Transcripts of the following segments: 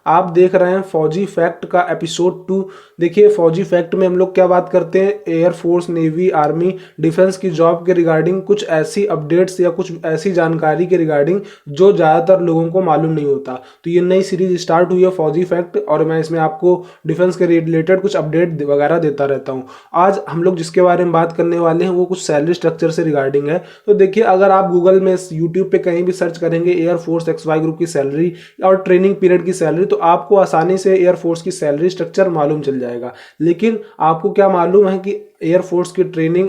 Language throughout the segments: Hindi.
आप देख रहे हैं फौजी फैक्ट का एपिसोड 2। देखिए फौजी फैक्ट में हम लोग क्या बात करते हैं, एयरफोर्स, नेवी, आर्मी, डिफेंस की जॉब के रिगार्डिंग कुछ ऐसी अपडेट्स या कुछ ऐसी जानकारी के रिगार्डिंग जो ज़्यादातर लोगों को मालूम नहीं होता। तो ये नई सीरीज स्टार्ट हुई है फौजी फैक्ट, और मैं इसमें आपको डिफेंस के रिलेटेड कुछ अपडेट वगैरह देता रहता हूँ। आज हम लोग जिसके बारे में बात करने वाले हैं वो कुछ सैलरी स्ट्रक्चर से रिगार्डिंग है। तो देखिए अगर आप गूगल में, यूट्यूब पे कहीं भी सर्च करेंगे एयरफोर्स XY ग्रुप की सैलरी और ट्रेनिंग पीरियड की सैलरी, तो आपको आसानी से एयरफोर्स की सैलरी स्ट्रक्चर मालूम चल जाएगा। लेकिन आपको क्या मालूम है कि एयरफोर्स की ट्रेनिंग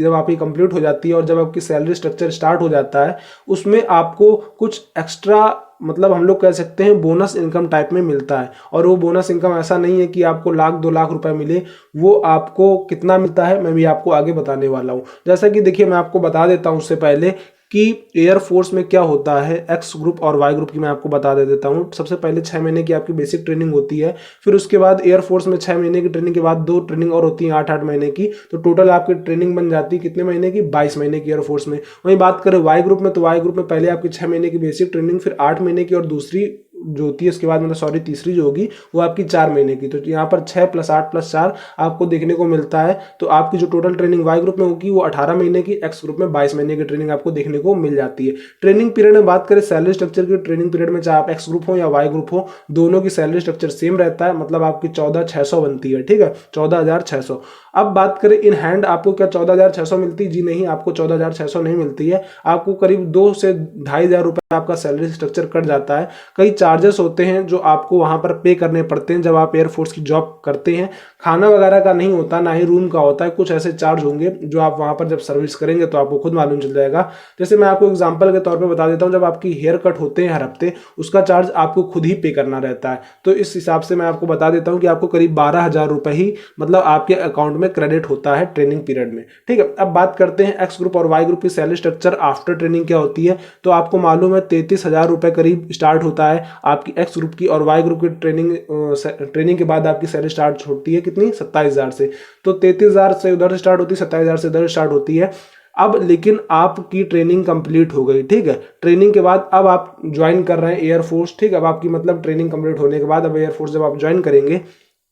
जब आपकी कंप्लीट हो जाती है और जब आपकी सैलरी स्ट्रक्चर स्टार्ट हो जाता है, उसमें आपको कुछ एक्स्ट्रा, मतलब हम लोग कह सकते हैं बोनस इनकम टाइप में मिलता है। और वो बोनस इनकम ऐसा नहीं है कि आपको 1,00,000-2,00,000 रुपए मिले। वो आपको कितना मिलता है मैं भी आपको आगे बताने वाला हूँ। जैसा कि देखिए मैं आपको बता देता हूँ उससे पहले कि एयरफोर्स में क्या होता है, एक्स ग्रुप और वाई ग्रुप की मैं आपको बता देता हूँ। सबसे पहले 6 महीने की आपकी बेसिक ट्रेनिंग होती है, फिर उसके बाद एयरफोर्स में 6 महीने की ट्रेनिंग के बाद 2 ट्रेनिंग और होती है 8-8 महीने की। तो टोटल आपकी ट्रेनिंग बन जाती है कितने महीने की, 22 महीने की एयरफोर्स में। वहीं बात करें वाई ग्रुप में, तो वाई ग्रुप में पहले आपकी 6 महीने की बेसिक ट्रेनिंग, फिर 8 महीने की और दूसरी जो होती है उसके बाद तीसरी जो होगी वो आपकी 4 महीने की। तो यहाँ पर 6 + 8 + 4 आपको देखने को मिलता है। तो आपकी जो टोटल ट्रेनिंग वाई ग्रुप में होगी वो 18 महीने की, एक्स ग्रुप में 22 महीने की ट्रेनिंग आपको देखने को मिल जाती है। ट्रेनिंग पीरियड में बात करें सैलरी स्ट्रक्चर की, ट्रेनिंग पीरियड में चाहे आप एक्स ग्रुप हो या वाई ग्रुप हो, दोनों की सैलरी स्ट्रक्चर सेम रहता है। मतलब आपकी 14,600 बनती है, ठीक है, 14,600। अब बात करें इन हैंड, आपको क्या 14,600 मिलती है? जी नहीं, आपको 14,600 नहीं मिलती है। आपको करीब 2 से 2,500 रुपए आपका सैलरी स्ट्रक्चर कट जाता है। कई चार्जेस होते हैं जो आपको वहां पर पे करने पड़ते हैं जब आप एयरफोर्स की जॉब करते हैं। खाना वगैरह का नहीं होता, ना ही रूम का होता है। कुछ ऐसे चार्ज होंगे जो आप वहां पर जब सर्विस करेंगे तो आपको खुद मालूम चल जाएगा। जैसे मैं आपको एग्जांपल के तौर पे बता देता हूं, जब आपकी हेयर कट होते हैं हर हफ्ते, उसका चार्ज आपको खुद ही पे करना रहता है। तो इस हिसाब से मैं आपको बता देता हूं कि आपको करीब 12,000 रुपए ही मतलब आपके अकाउंट में क्रेडिट होता है ट्रेनिंग पीरियड में, ठीक है। अब बात करते हैं एक्स ग्रुप और वाई ग्रुप की सैलरी स्ट्रक्चर आफ्टर ट्रेनिंग क्या होती है। तो आपको मालूम है 33,000 रुपए करीब स्टार्ट होता है आपकी एक्स ग्रुप की, और वाई ग्रुप की ट्रेनिंग के बाद आपकी सैलरी स्टार्ट होती है कितनी, 27,000 से। तो 33,000 से उधर से स्टार्ट होती है, 27,000 से इधर स्टार्ट होती है। अब लेकिन आपकी ट्रेनिंग कंप्लीट हो गई, ठीक है। ट्रेनिंग के बाद अब आप ज्वाइन कर रहे हैं एयरफोर्स, ठीक है। अब आपकी मतलब ट्रेनिंग कंप्लीट होने के बाद अब एयरफोर्स जब आप ज्वाइन करेंगे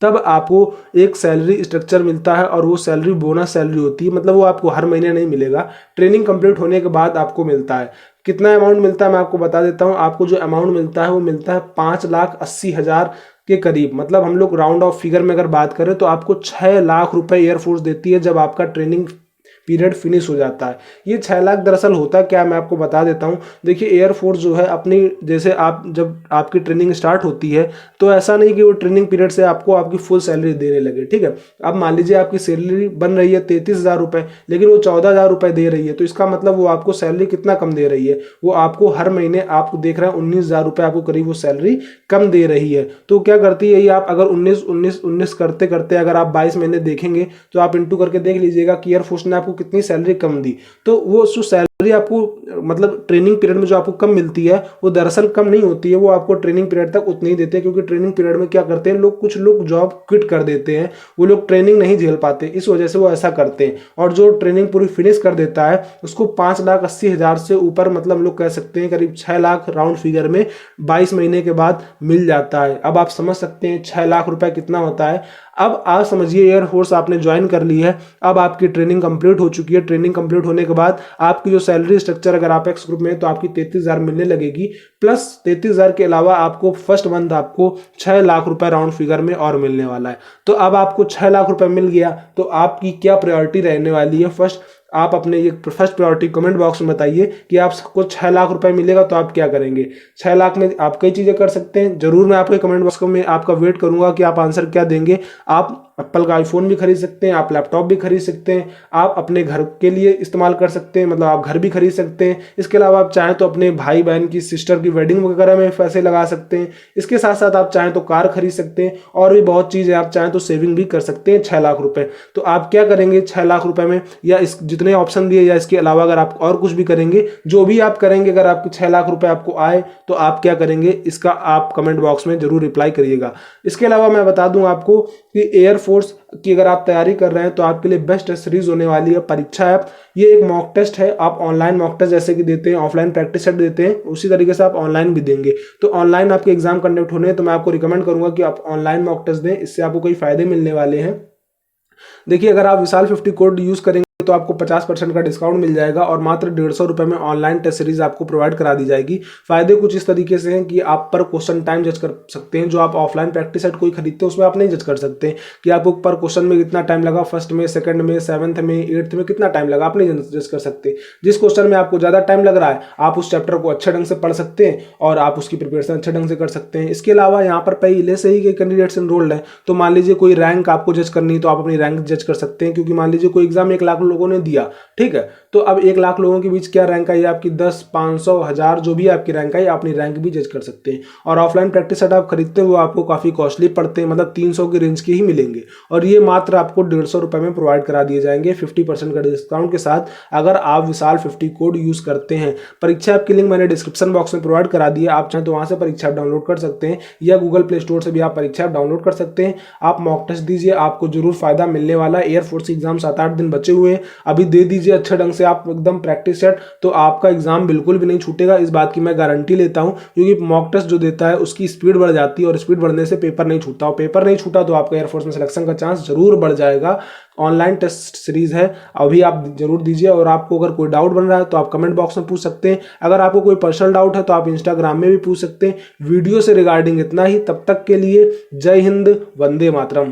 तब आपको एक सैलरी स्ट्रक्चर मिलता है, और वो सैलरी बोनस सैलरी होती है। मतलब वो आपको हर महीने नहीं मिलेगा, ट्रेनिंग कंप्लीट होने के बाद आपको मिलता है। कितना अमाउंट मिलता है मैं आपको बता देता हूँ। आपको जो अमाउंट मिलता है वो मिलता है 5,80,000 के करीब। मतलब हम लोग राउंड ऑफ फिगर में अगर बात करें तो आपको 6 लाख रुपए एयरफोर्स देती है जब आपका ट्रेनिंग पीरियड फिनिश हो जाता है। ये 6 लाख दरअसल होता क्या मैं आपको बता देता हूँ। देखिए एयरफोर्स जो है अपनी, जैसे आप जब आपकी ट्रेनिंग स्टार्ट होती है तो ऐसा नहीं कि वो ट्रेनिंग पीरियड से आपको आपकी फुल सैलरी देने लगे, ठीक है। अब मान लीजिए आपकी सैलरी बन रही है 33,000 रुपए, लेकिन वो 14,000 रुपए दे रही है, तो इसका मतलब वो आपको सैलरी कितना कम दे रही है, वो आपको हर महीने आपको देख रहे हैं 19,000 रुपए आपको करीब वो सैलरी कम दे रही है। तो क्या करती है ये, आप अगर 19 करते करते अगर आप 22 महीने देखेंगे तो आप इंटू करके देख लीजिएगा कि एयरफोर्स ने आपको कितनी सैलरी कम दी। तो वो जो सैलरी आपको मतलब ट्रेनिंग पीरियड में जो आपको कम मिलती है वो दरअसल कम नहीं होती है, वो आपको ट्रेनिंग पीरियड तक उतनी ही देते हैं। क्योंकि ट्रेनिंग पीरियड में क्या करते हैं लोग, कुछ लोग जॉब क्विट कर देते हैं, वो लोग ट्रेनिंग नहीं झेल पाते, इस वजह से वो ऐसा करते हैं। और जो ट्रेनिंग पूरी फिनिश कर देता है उसको 5,80,000 से ऊपर, मतलब हम लोग कह सकते हैं करीब 6 लाख राउंड फिगर में 22 महीने के बाद मिल जाता है। अब आप समझ सकते हैं 6 लाख रुपए कितना होता है। अब आप समझिए एयरफोर्स आपने ज्वाइन कर ली है, अब आपकी ट्रेनिंग कंप्लीट हो चुकी है। ट्रेनिंग कंप्लीट होने के बाद आपकी जो सैलरी स्ट्रक्चर, अगर आप एक्स ग्रुप में तो आपकी 33,000 मिलने लगेगी, प्लस 33,000 के अलावा आपको फर्स्ट मंथ आपको 6 लाख रुपए राउंड फिगर में और मिलने वाला है। तो अब आपको 6 लाख रुपए मिल गया, तो आपकी क्या प्रायोरिटी रहने वाली है। फर्स्ट आप अपने ये फर्स्ट प्रायोरिटी कमेंट बॉक्स में बताइए कि आपको 6 लाख रुपए मिलेगा तो आप क्या करेंगे। 6 लाख में आप कई चीजें कर सकते हैं, जरूर मैं आपके कमेंट बॉक्स में आपका वेट करूंगा कि आप आंसर क्या देंगे। आप एप्पल का आईफोन भी खरीद सकते हैं, आप लैपटॉप भी खरीद सकते हैं, आप अपने घर के लिए इस्तेमाल कर सकते हैं, मतलब आप घर भी खरीद सकते हैं। इसके अलावा आप चाहें तो अपने भाई बहन की, सिस्टर की वेडिंग वगैरह में पैसे लगा सकते हैं। इसके साथ साथ आप चाहें तो कार खरीद सकते हैं, और भी बहुत चीजें आप चाहें तो सेविंग भी कर सकते हैं 6 लाख रुपए। तो आप क्या करेंगे 6 लाख रुपए में, या इस जितने ऑप्शन दिए या इसके अलावा अगर आप और कुछ भी करेंगे, जो भी आप करेंगे, अगर आपके 6 लाख रुपए आपको आए तो आप क्या करेंगे, इसका आप कमेंट बॉक्स में जरूर रिप्लाई करिएगा। इसके अलावा मैं बता दूं आपको कि एयर एयरफोर्स की अगर आप तैयारी कर रहे हैं तो आपके लिए बेस्ट सीरीज होने वाली है परीक्षा ऐप। ये एक मॉक टेस्ट है, आप ऑनलाइन मॉक टेस्ट जैसे कि देते हैं, ऑफलाइन प्रैक्टिस सेट देते हैं, उसी तरीके से आप ऑनलाइन भी देंगे। तो ऑनलाइन आपके एग्जाम कंडक्ट होने हैं तो मैं आपको रिकमेंड करूंगा कि आप ऑनलाइन मॉक टेस्ट दें, इससे आपको कई फायदे मिलने वाले हैं। देखिए, अगर आप विशाल 50 कोड यूज करेंगे तो आपको 50% का डिस्काउंट मिल जाएगा और मात्र 150 रुपए में ऑनलाइन टेस्ट सीरीज आपको प्रोवाइड करा दी जाएगी। फायदे कुछ इस तरीके से हैं कि आप पर क्वेश्चन टाइम जज कर सकते हैं, जो आप ऑफलाइन प्रैक्टिस सेट कोई खरीदते हैं उसमें आप नहीं जज कर सकते कि आपको पर क्वेश्चन में कितना टाइम लगा, फर्स्ट में, सेकंड में, 7th में, 8th में कितना टाइम लगा, आप नहीं जज कर सकते। जिस क्वेश्चन में आपको ज्यादा टाइम लग रहा है आप उस चैप्टर को अच्छे ढंग से पढ़ सकते हैं और आप उसकी प्रिपरेशन अच्छे ढंग से कर सकते हैं। इसके अलावा यहाँ पर पहले से ही कई कैंडिडेट्स एनरोल्ड हैं, तो मान लीजिए कोई रैंक आपको जज करनी है तो आप अपनी रैंक जज कर सकते हैं, क्योंकि मान लीजिए कोई एग्जाम 1 लाख लोगों ने दिया, ठीक है, तो अब 1 लाख लोगों के बीच क्या रैंक आई आपकी, 10, 500, 1000 जो भी आपकी रैंक आई, अपनी रैंक भी जज कर सकते हैं। और ऑफलाइन प्रैक्टिस सेट आप खरीदते हैं वो आपको काफी कॉस्टली पड़ते हैं, मतलब 300 की रेंज के ही मिलेंगे, और ये मात्र आपको 150 रुपए में प्रोवाइड करा दिए जाएंगे 50% का डिस्काउंट के साथ, अगर आप विशाल 50 कोड यूज करते हैं। परीक्षा ऐप की लिंक मैंने डिस्क्रिप्शन बॉक्स में प्रोवाइड करा दी है, आप चाहें तो वहां से परीक्षा ऐप डाउनलोड कर सकते हैं या गूगल प्ले स्टोर से भी आप परीक्षा ऐप डाउनलोड कर सकते हैं। आप मॉक टेस्ट दीजिए, आपको जरूर फायदा मिलने वाला है। एयरफोर्स एग्जाम 7-8 दिन बचे हुए हैं, अभी दे दीजिए अच्छे ढंग से आप एकदम प्रैक्टिस सेट, तो आपका एग्जाम बिल्कुल भी नहीं छूटेगा, इस बात की मैं गारंटी लेता हूं, क्योंकि मॉक टेस्ट जो देता है उसकी स्पीड बढ़ जाती है और स्पीड बढ़ने से पेपर नहीं छूटता, और पेपर नहीं छूटा तो आपका एयरफोर्स में सिलेक्शन का चांस जरूर बढ़ जाएगा। ऑनलाइन टेस्ट सीरीज है, अभी आप जरूर दीजिए। और आपको अगर कोई डाउट बन रहा है तो आप कमेंट बॉक्स में पूछ सकते हैं, अगर आपको कोई पर्सनल डाउट है तो आप इंस्टाग्राम में भी पूछ सकते हैं। वीडियो से रिगार्डिंग इतना ही, तब तक के लिए जय हिंद, वंदे मातरम।